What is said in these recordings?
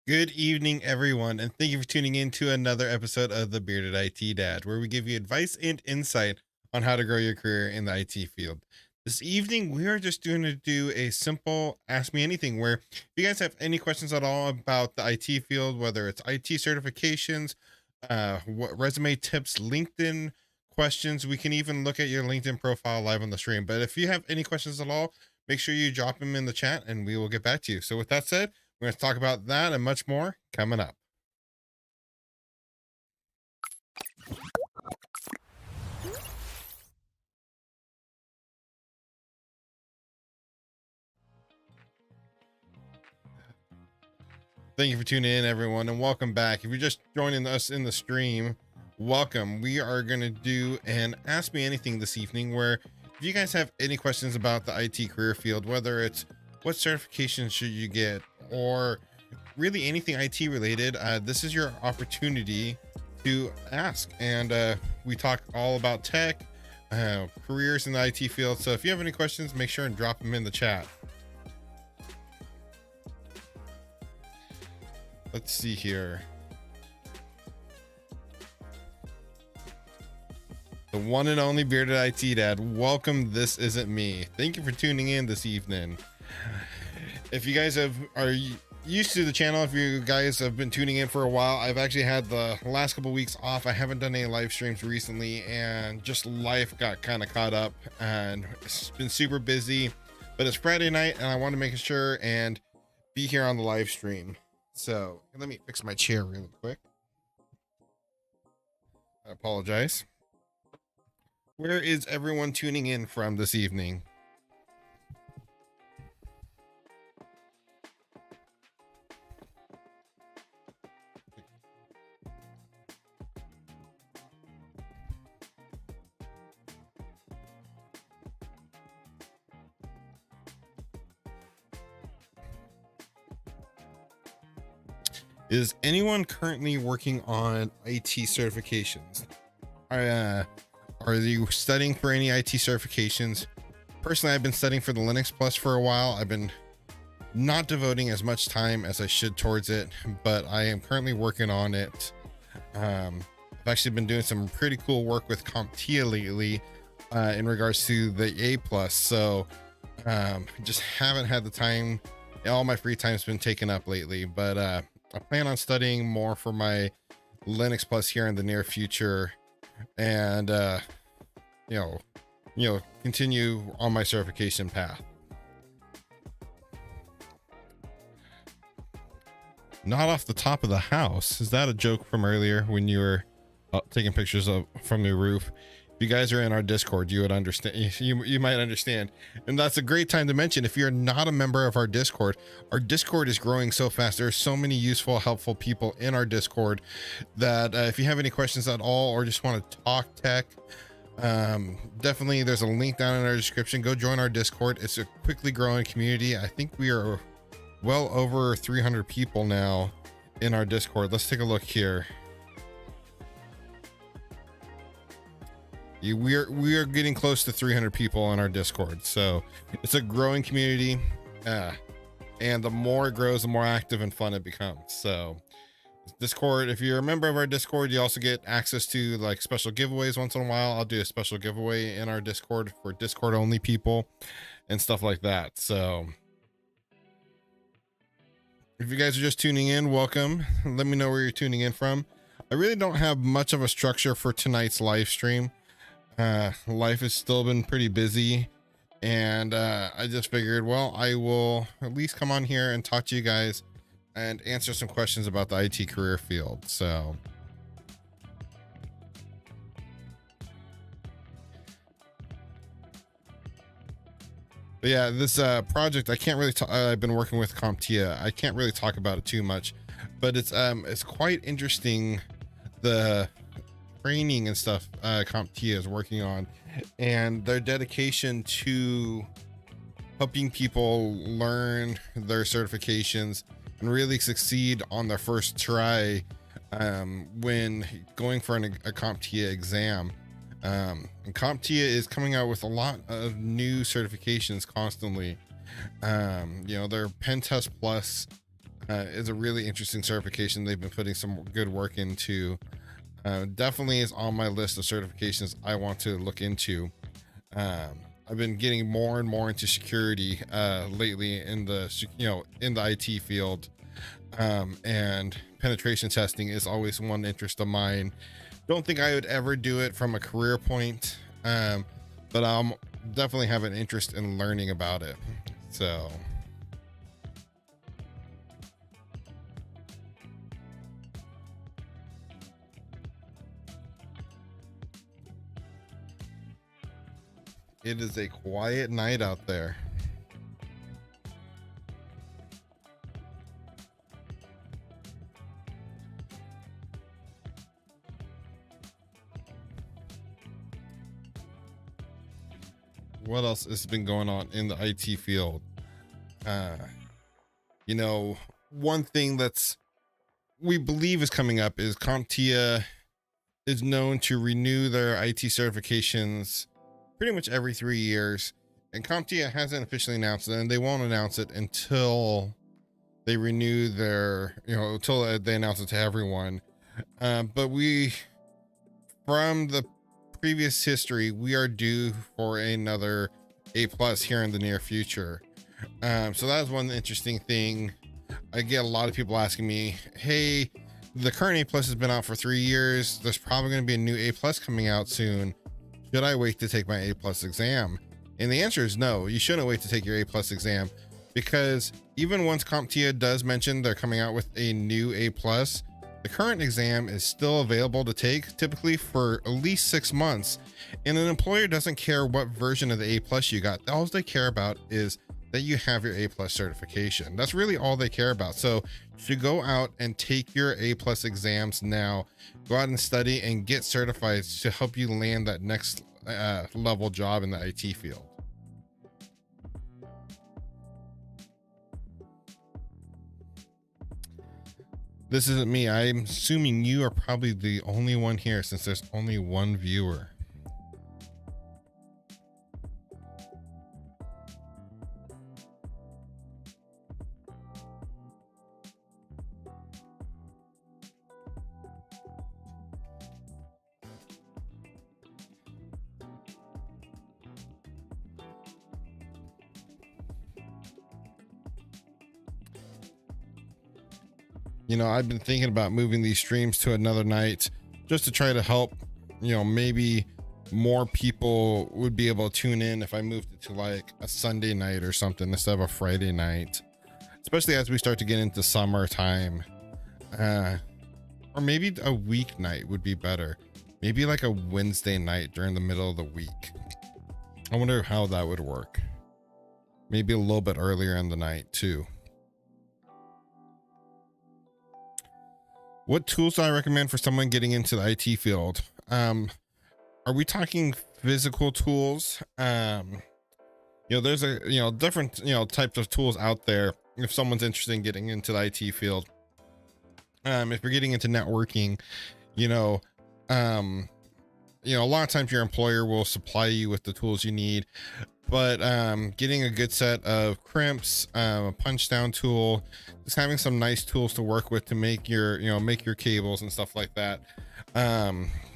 Good evening, everyone, and thank you for tuning in to another episode of the Bearded IT Dad, where we give you advice and insight on how to grow your career in the IT field. This evening, we are just going to do a simple Ask Me Anything, where if you guys have any questions at all about the IT field, whether it's IT certifications, what resume tips, LinkedIn questions, we can even look at your LinkedIn profile live on the stream. But if you have any questions at all, make sure you drop them in the chat and we will get back to you. So, with that said, we're going to talk about that and much more coming up. Thank you for tuning in, everyone, and welcome back. If you're just joining us in the stream, welcome. We are going to do an Ask Me Anything this evening, where if you guys have any questions about the IT career field, whether it's what certification should you get or really anything IT related, this is your opportunity to ask. And we talk all about tech, careers in the IT field. So if you have any questions, make sure and drop them in the chat. Let's see here. The one and only Bearded IT Dad. Welcome. This isn't me. Thank you for tuning in this evening. If you guys are used to the channel, if you guys have been tuning in for a while, I've actually had the last couple weeks off. I haven't done any live streams recently, and just life got kind of caught up, and it's been super busy. But it's Friday night, and I want to make sure and be here on the live stream. So let me fix my chair really quick. I apologize. Where is everyone tuning in from this evening? Is anyone currently working on IT certifications? Are you studying for any IT certifications? Personally, I've been studying for the Linux Plus for a while. I've been not devoting as much time as I should towards it, but I am currently working on it. I've actually been doing some pretty cool work with CompTIA lately in regards to the A Plus. So just haven't had the time. All my free time's been taken up lately, but I plan on studying more for my Linux Plus here in the near future, and continue on my certification path. Not off the top of the house. Is that a joke from earlier when you were taking pictures from the roof? If you guys are in our Discord, you would understand. You might understand, and that's a great time to mention. If you're not a member of our Discord is growing so fast. There are so many useful, helpful people in our Discord that if you have any questions at all or just want to talk tech, definitely there's a link down in our description. Go join our Discord. It's a quickly growing community. I think we are well over 300 people now in our Discord. Let's take a look here. We are getting close to 300 people in our Discord, so it's a growing community, and the more it grows, the more active and fun it becomes. So Discord, if you're a member of our Discord, you also get access to like special giveaways once in a while. I'll do a special giveaway in our Discord for Discord only people and stuff like that. So if you guys are just tuning in, welcome. Let me know where you're tuning in from. I really don't have much of a structure for tonight's live stream. Life has still been pretty busy, and I just figured, well, I will at least come on here and talk to you guys and answer some questions about the IT career field. So but yeah, this project, I can't really talk. I've been working with CompTIA. I can't really talk about it too much, but it's quite interesting, the training and stuff CompTIA is working on, and their dedication to helping people learn their certifications and really succeed on their first try when going for a CompTIA exam. And CompTIA is coming out with a lot of new certifications constantly. Their Pen Test Plus is a really interesting certification. They've been putting some good work into. Definitely is on my list of certifications I want to look into. I've been getting more and more into security lately in the in the IT field, and penetration testing is always one interest of mine. Don't think I would ever do it from a career point, but definitely have an interest in learning about it. So it is a quiet night out there. What else has been going on in the IT field? One thing that's we believe is coming up is CompTIA is known to renew their IT certifications pretty much every 3 years, and CompTIA hasn't officially announced it, and they won't announce it until they renew their, until they announce it to everyone. But from the previous history, we are due for another A+ here in the near future. So that is one interesting thing. I get a lot of people asking me, hey, the current A+ has been out for 3 years. There's probably going to be a new A+ coming out soon. Should I wait to take my A+ exam? And the answer is no, you shouldn't wait to take your A+ exam, because even once CompTIA does mention they're coming out with a new A+, the current exam is still available to take, typically for at least 6 months. And an employer doesn't care what version of the A+ you got. All they care about is that you have your A+ certification. That's really all they care about. So you should go out and take your A+ exams now. Go out and study and get certified to help you land that next level job in the IT field. This isn't me. I'm assuming you are probably the only one here since there's only one viewer. I've been thinking about moving these streams to another night just to try to help, maybe more people would be able to tune in if I moved it to like a Sunday night or something instead of a Friday night, especially as we start to get into summertime. Or maybe a weeknight would be better. Maybe like a Wednesday night during the middle of the week. I wonder how that would work. Maybe a little bit earlier in the night too. What tools do I recommend for someone getting into the IT field? Are we talking physical tools? There's different, types of tools out there if someone's interested in getting into the IT field. If you're getting into networking, a lot of times your employer will supply you with the tools you need, but getting a good set of crimps, a punch down tool, just having some nice tools to work with to make your cables and stuff like that.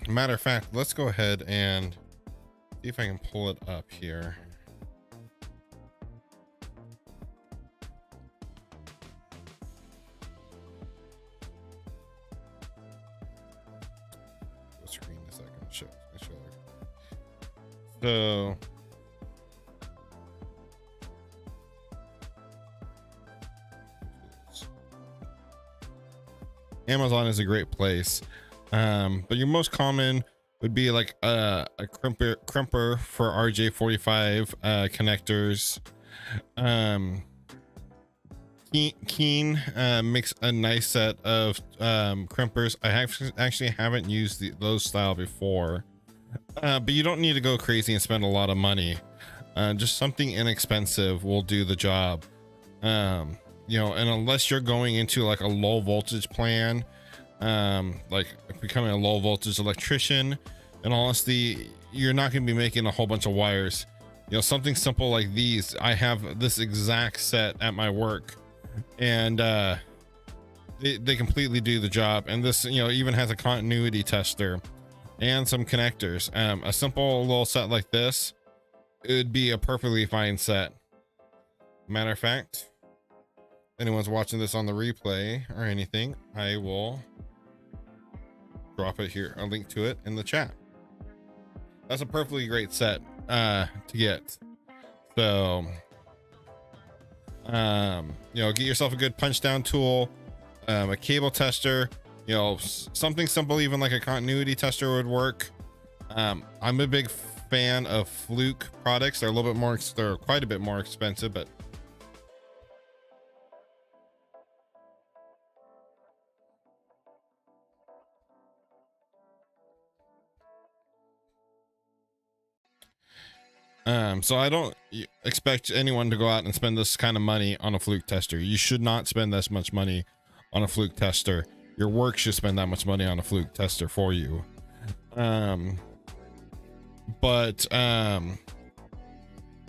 Matter of fact, let's go ahead and see if I can pull it up here. What screen is that going to show? So Amazon is a great place, but your most common would be like a crimper for RJ45 connectors. Keen makes a nice set of crimpers. I actually haven't used those style before, but you don't need to go crazy and spend a lot of money. Just something inexpensive will do the job. And unless you're going into like a low voltage plan, like becoming a low voltage electrician, and honestly, you're not going to be making a whole bunch of wires. Something simple like these. I have this exact set at my work, and they completely do the job. And this, you know, even has a continuity tester and some connectors. A simple little set like this, it would be a perfectly fine set. Matter of fact, anyone's watching this on the replay or anything, I will drop it here, a link to it in the chat. That's a perfectly great set to get. So you know, get yourself a good punch down tool, a cable tester, you know, something simple, even like a continuity tester would work. I'm a big fan of Fluke products. They're a little bit more, they're quite a bit more expensive, but so I don't expect anyone to go out and spend this kind of money on a Fluke tester. You should not spend this much money on a Fluke tester. Your work should spend that much money on a Fluke tester for you. But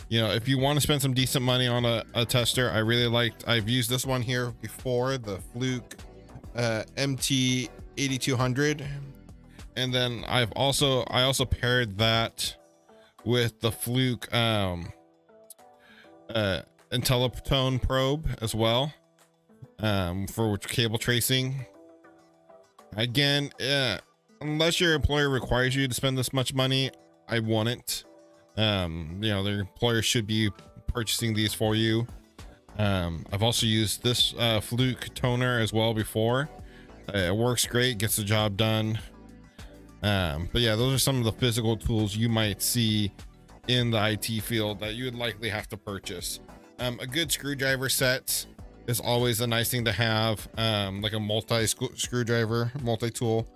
you know, if you want to spend some decent money on a tester, I really liked, I've used this one here before, the Fluke MT 8200, and then I also paired that with the Fluke IntelliTone probe as well, for cable tracing. Again, unless your employer requires you to spend this much money, I wouldn't. You know, the employer should be purchasing these for you. I've also used this Fluke toner as well before. It works great, gets the job done. But yeah, those are some of the physical tools you might see in the IT field that you would likely have to purchase. A good screwdriver set is always a nice thing to have, like a multi-screwdriver, multi-tool.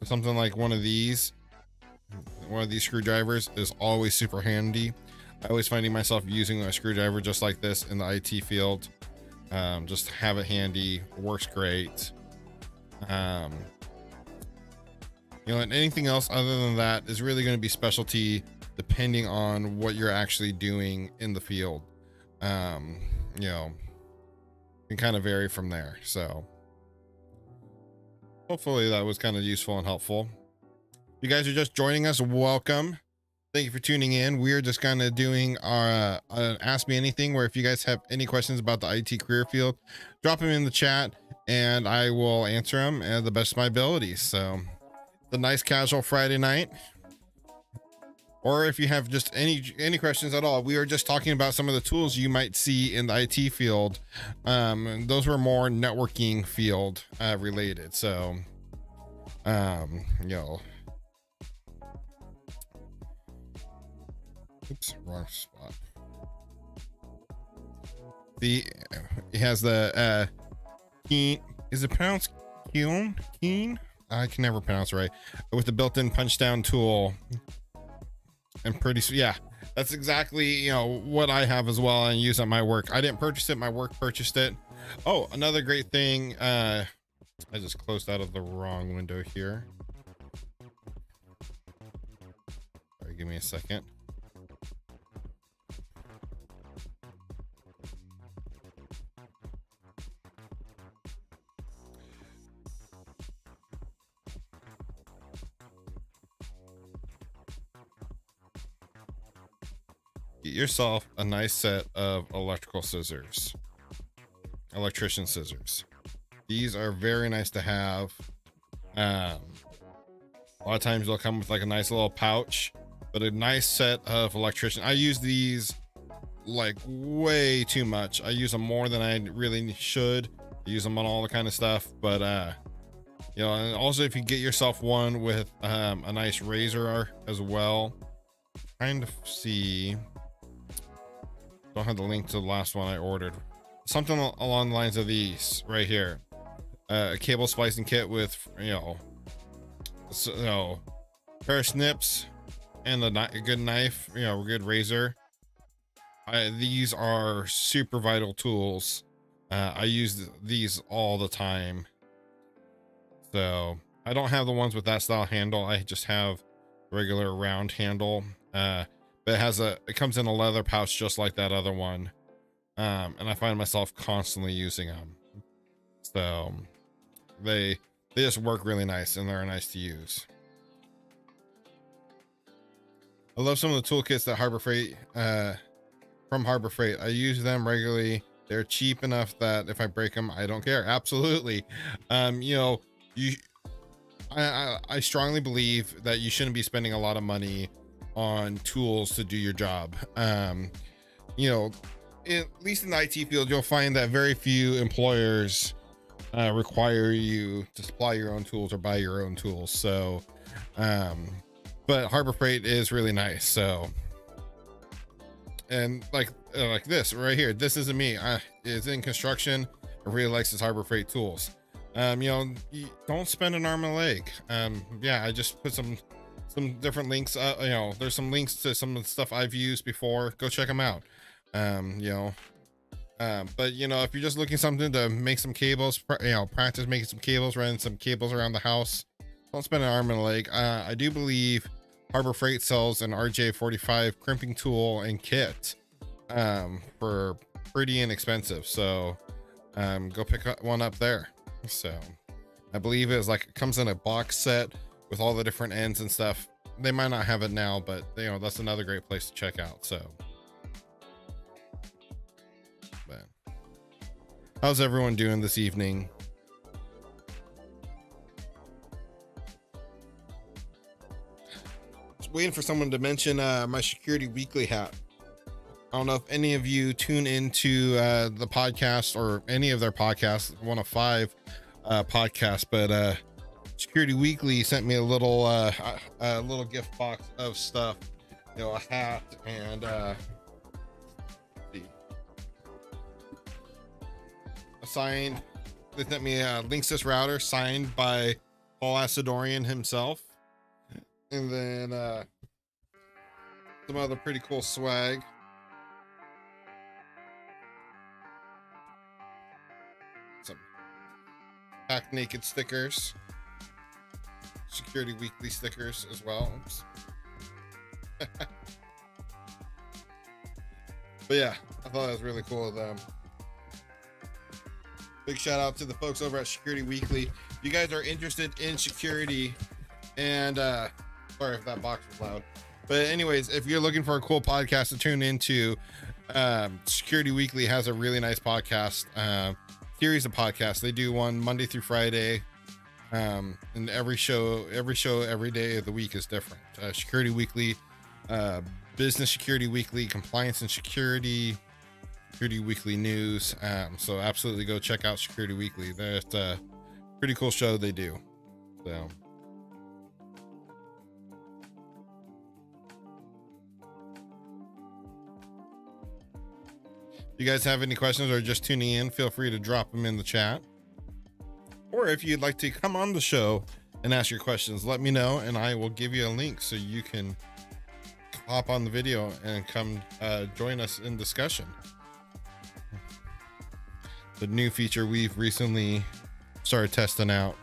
Something like one of these screwdrivers is always super handy. I always finding myself using a screwdriver just like this in the IT field. Just have it handy, works great. You know, and anything else other than that is really going to be specialty depending on what you're actually doing in the field. You know, can kind of vary from there. So hopefully that was kind of useful and helpful. If you guys are just joining us, welcome. Thank you for tuning in. We're just kind of doing our Ask Me Anything, where if you guys have any questions about the IT career field, drop them in the chat and I will answer them at the best of my abilities. So the nice casual Friday night. Or if you have just any questions at all, we were just talking about some of the tools you might see in the IT field. And those were more networking field related. So, you know, oops, wrong spot. It has the keen. Is it pronounced keen? Keen? I can never pronounce it right. With the built-in punch down tool. And yeah, that's exactly, you know, what I have as well and use at my work. I didn't purchase it, my work purchased it. Oh, another great thing, I just closed out of the wrong window here. Sorry, give me a second. Get yourself a nice set of electrical scissors, electrician scissors. These are very nice to have. A lot of times they'll come with like a nice little pouch, but a nice set of electrician. I use these like way too much. I use them more than I really should. I use them on all the kind of stuff, but you know, and also if you get yourself one with a nice razor as well. Trying to see. Don't have the link to the last one I ordered. Something along the lines of these right here. A cable splicing kit with, you know, pair of snips and a good knife, you know, a good razor. These are super vital tools. I use these all the time. So I don't have the ones with that style handle. I just have regular round handle. But it comes in a leather pouch just like that other one. And I find myself constantly using them. So they just work really nice and they're nice to use. I love some of the toolkits that Harbor Freight from Harbor Freight. I use them regularly. They're cheap enough that if I break them, I don't care. Absolutely. You know, I strongly believe that you shouldn't be spending a lot of money on tools to do your job. You know, at least in the IT field, you'll find that very few employers require you to supply your own tools or buy your own tools. So, but Harbor Freight is really nice. So, and like this right here, this isn't me. It's in construction. I really likes his Harbor Freight tools. You know, you don't spend an arm and a leg. Yeah, I just put some different links. You know, there's some links to some of the stuff I've used before. Go check them out. You know, but you know, if you're just looking something to make some cables, you know, practice making some cables, running some cables around the house, don't spend an arm and a leg. I do believe Harbor Freight sells an RJ45 crimping tool and kit for pretty inexpensive. So go pick one up there. So I believe it comes in a box set with all the different ends and stuff. They might not have it now, but you know, that's another great place to check out. So but how's everyone doing this evening? Just waiting for someone to mention my Security Weekly hat. I don't know if any of you tune into the podcast or any of their podcasts, one of 5 podcasts, but Security Weekly sent me a little gift box of stuff, you know, a hat and a signed. They sent me a Linksys router signed by Paul Asadorian himself, and then some other pretty cool swag. Some Pack Naked stickers, Security Weekly stickers as well. But yeah, I thought that was really cool of them. Big shout out to the folks over at Security Weekly. If you guys are interested in security and sorry if that box was loud, but anyways, if you're looking for a cool podcast to tune into, Security Weekly has a really nice podcast series of podcasts. They do one Monday through Friday, and every show every day of the week is different. Security Weekly, Business Security Weekly, Compliance and Security Weekly News. So absolutely go check out Security Weekly. That's a pretty cool show they do. So if you guys have any questions or just tuning in, feel free to drop them in the chat. Or if you'd like to come on the show and ask your questions, let me know and I will give you a link so you can hop on the video and come join us in discussion. The new feature we've recently started testing out.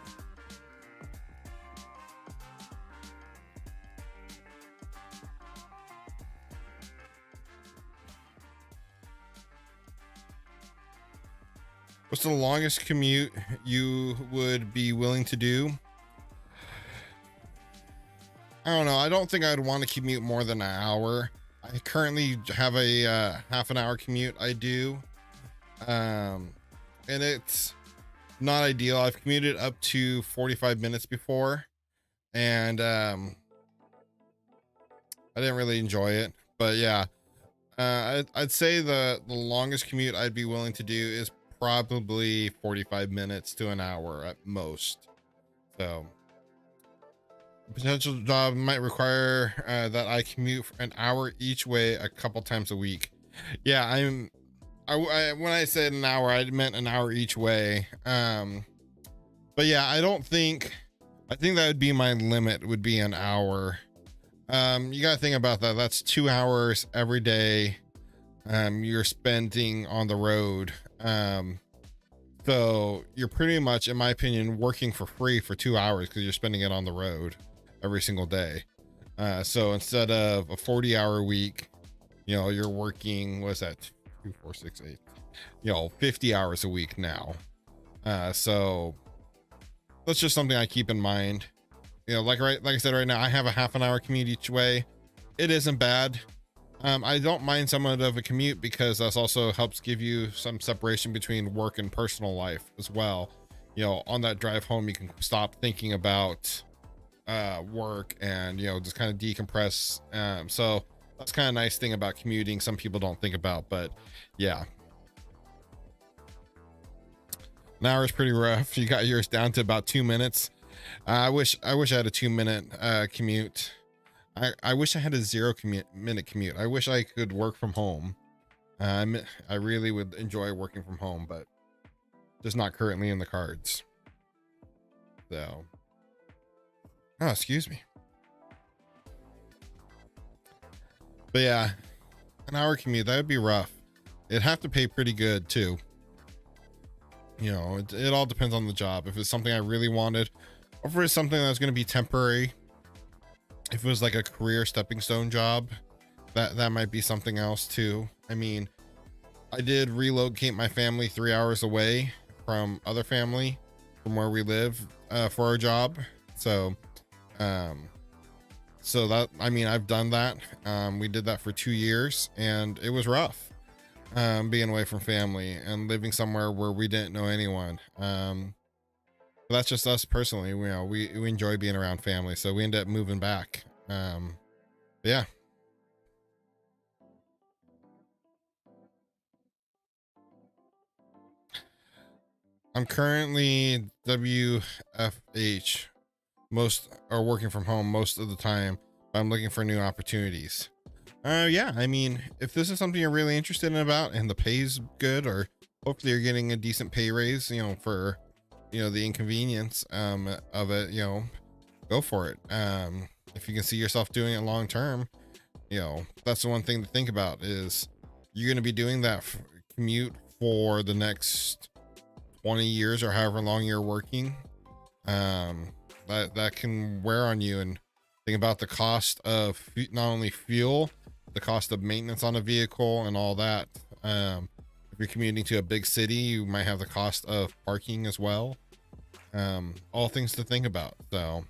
What's the longest commute you would be willing to do? I don't know. I don't think I'd want to commute more than an hour. I currently have a half an hour commute I do. And it's not ideal. I've commuted up to 45 minutes before, and I didn't really enjoy it. But yeah, I'd say the longest commute I'd be willing to do is probably 45 minutes to an hour at most. So potential job might require that I commute for an hour each way a couple times a week. Yeah, when I said an hour, I meant an hour each way. But yeah, I think that would be my limit, would be an hour. You got to think about that. That's 2 hours every day you're spending on the road. So you're pretty much, in my opinion, working for free for 2 hours because you're spending it on the road every single day. So instead of a 40-hour week, you know, you're working, what's that? 2, 4, 6, 8, you know, 50 hours a week now. So that's just something I keep in mind. You know, like I said, right now I have a half an hour commute each way. It isn't bad. I don't mind somewhat of a commute because that also helps give you some separation between work and personal life as well. You know, on that drive home, you can stop thinking about work and, you know, just kind of decompress. So that's kind of nice thing about commuting. Some people don't think about, but yeah. An hour is pretty rough. You got yours down to about 2 minutes. I wish I had a 2-minute commute. I wish I had a 0-minute commute. I wish I could work from home. I really would enjoy working from home, but just not currently in the cards. So, oh, excuse me. But yeah, an hour commute, that would be rough. It'd have to pay pretty good too. You know, it all depends on the job. If it's something I really wanted, or if it's something that's going to be temporary. If it was like a career stepping stone job, that might be something else too. I mean, I did relocate my family 3 hours away from other family from where we live for our job. So that, I mean, I've done that. We did that for 2 years and it was rough, being away from family and living somewhere where we didn't know anyone. But that's just us personally. You know, we enjoy being around family, so we end up moving back. Yeah. I'm currently WFH. Most are working from home most of the time. I'm looking for new opportunities. Yeah, I mean, if this is something you're really interested in about and the pay's good, or hopefully you're getting a decent pay raise, you know, for, you know, the inconvenience of it, you know, go for it. If you can see yourself doing it long term, you know, that's the one thing to think about is you're going to be doing that commute for the next 20 years or however long you're working. That can wear on you. And think about the cost of not only fuel, the cost of maintenance on a vehicle and all that. If you're commuting to a big city, you might have the cost of parking as well. All things to think about. So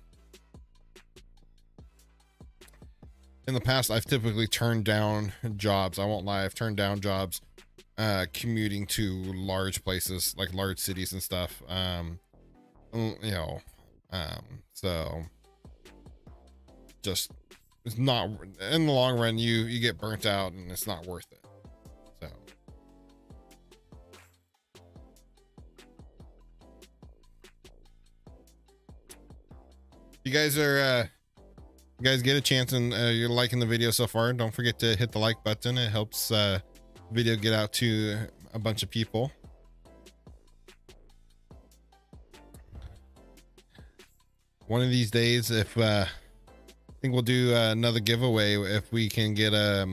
in the past, I've typically turned down jobs. I won't lie. I've turned down jobs commuting to large places like large cities and stuff. You know, so just, it's not, in the long run, you get burnt out and it's not worth it. So you guys are you guys get a chance and you're liking the video so far, don't forget to hit the like button. It helps video get out to a bunch of people. One of these days, if I think we'll do another giveaway if we can get a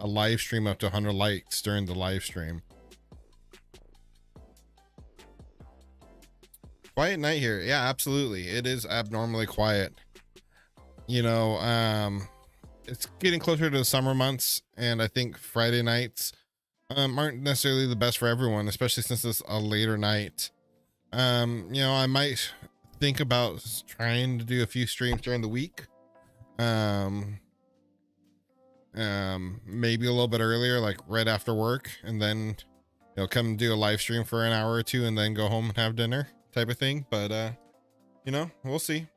live stream up to 100 likes during the live stream. Quiet night here. Yeah, absolutely. It is abnormally quiet. You know, it's getting closer to the summer months, and I think Friday nights aren't necessarily the best for everyone, especially since it's a later night. You know, I might think about trying to do a few streams during the week. Maybe a little bit earlier, like right after work, and then, you know, come do a live stream for an hour or two and then go home and have dinner type of thing. But you know, we'll see.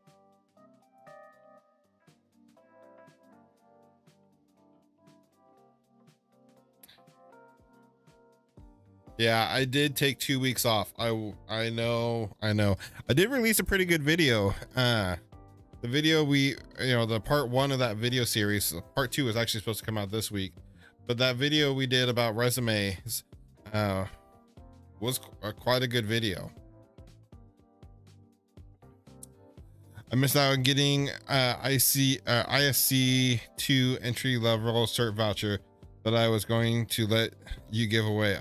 Yeah, I did take 2 weeks off. I know. I did release a pretty good video. The video the part 1 of that video series, part 2 is actually supposed to come out this week, but that video we did about resumes was quite a good video. I missed out on getting ISC 2 entry level cert voucher that I was going to let you give away.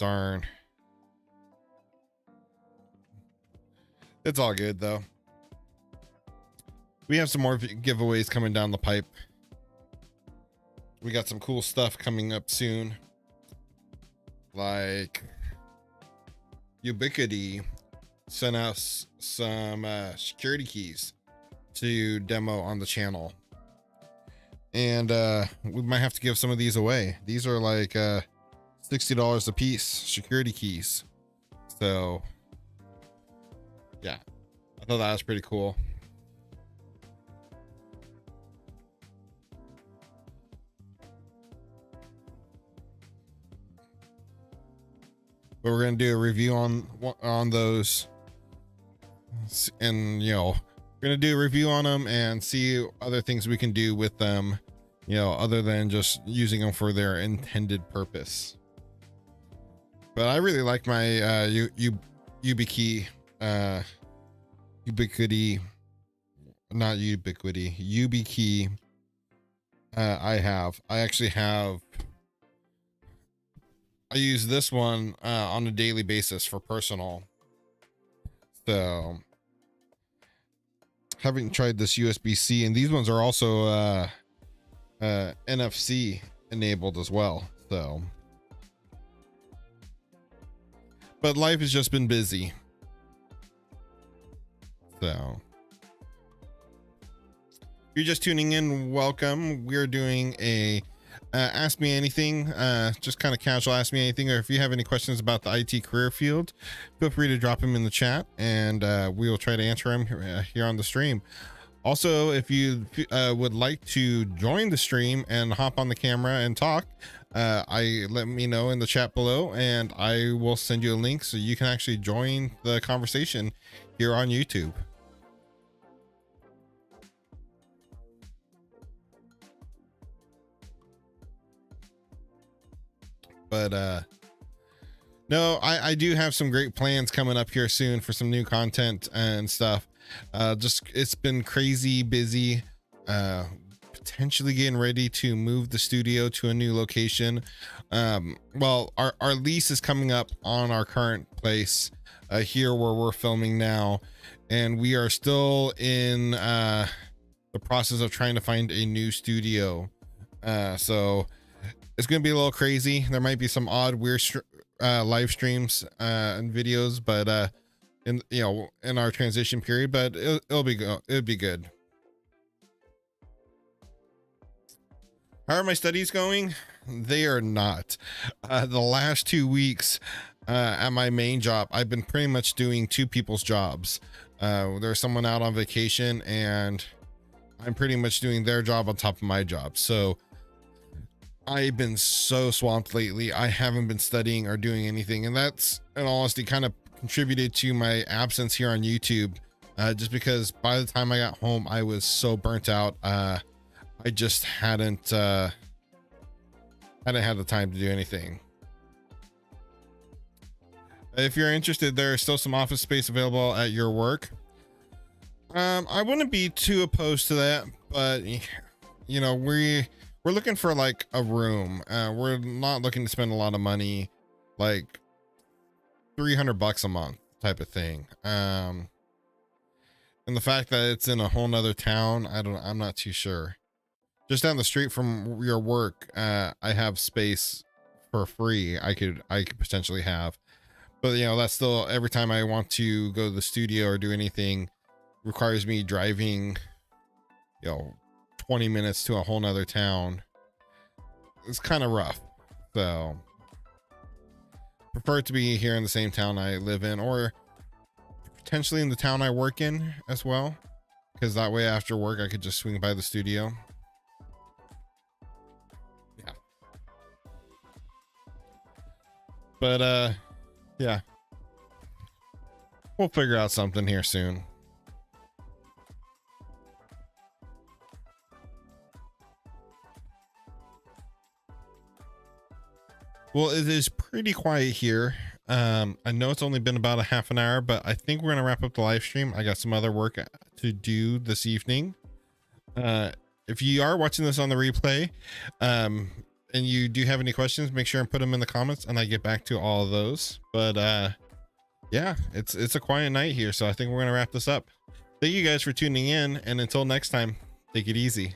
darn. It's all good though. We have some more giveaways coming down the pipe. We got some cool stuff coming up soon. Like Ubiquity sent us some security keys to demo on the channel. And we might have to give some of these away. These are like $60 a piece, security keys. So yeah, I thought that was pretty cool. But we're gonna do a review on those, and you know, we're gonna do a review on them and see other things we can do with them, you know, other than just using them for their intended purpose. But I really like my YubiKey, Ubiquity, not Ubiquity, YubiKey. I actually have. I use this one on a daily basis for personal. So haven't tried this USB-C, and these ones are also NFC enabled as well. So, but life has just been busy. So if you're just tuning in, welcome. We're doing a ask me anything, just kind of casual ask me anything, or if you have any questions about the IT career field, feel free to drop them in the chat, and we will try to answer them here on the stream. Also, if you would like to join the stream and hop on the camera and talk, let me know in the chat below, and I will send you a link so you can actually join the conversation here on YouTube. But no, I do have some great plans coming up here soon for some new content and stuff. Just it's been crazy busy, potentially getting ready to move the studio to a new location. Well, our lease is coming up on our current place here where we're filming now, and we are still in the process of trying to find a new studio. So it's gonna be a little crazy. There might be some odd, weird live streams and videos, but in our transition period. But it'll be good. How are my studies going? They are not. The last 2 weeks at my main job, I've been pretty much doing two people's jobs. There's someone out on vacation, and I'm pretty much doing their job on top of my job. So I've been so swamped lately. I haven't been studying or doing anything, and that's, in all honesty, kind of contributed to my absence here on YouTube, just because by the time I got home, I was so burnt out. I just hadn't had the time to do anything. If you're interested, there's still some office space available at your work. I wouldn't be too opposed to that, but you know, we're looking for like a room. We're not looking to spend a lot of money, like $300 a month type of thing. And the fact that it's in a whole nother town, I'm not too sure. Just down the street from your work, I have space for free. I could potentially have, but you know, that's still, every time I want to go to the studio or do anything, requires me driving, 20 minutes to a whole nother town. It's kind of rough. So prefer it to be here in the same town I live in, or potentially in the town I work in as well, because that way after work I could just swing by the studio. Yeah. But yeah, we'll figure out something here soon. Well, it is pretty quiet here. I know it's only been about a half an hour, but I think we're gonna wrap up the live stream. I got some other work to do this evening. If you are watching this on the replay, and you do have any questions, make sure and put them in the comments and I get back to all of those. But yeah, it's a quiet night here, so I think we're gonna wrap this up. Thank you guys for tuning in, and until next time, take it easy.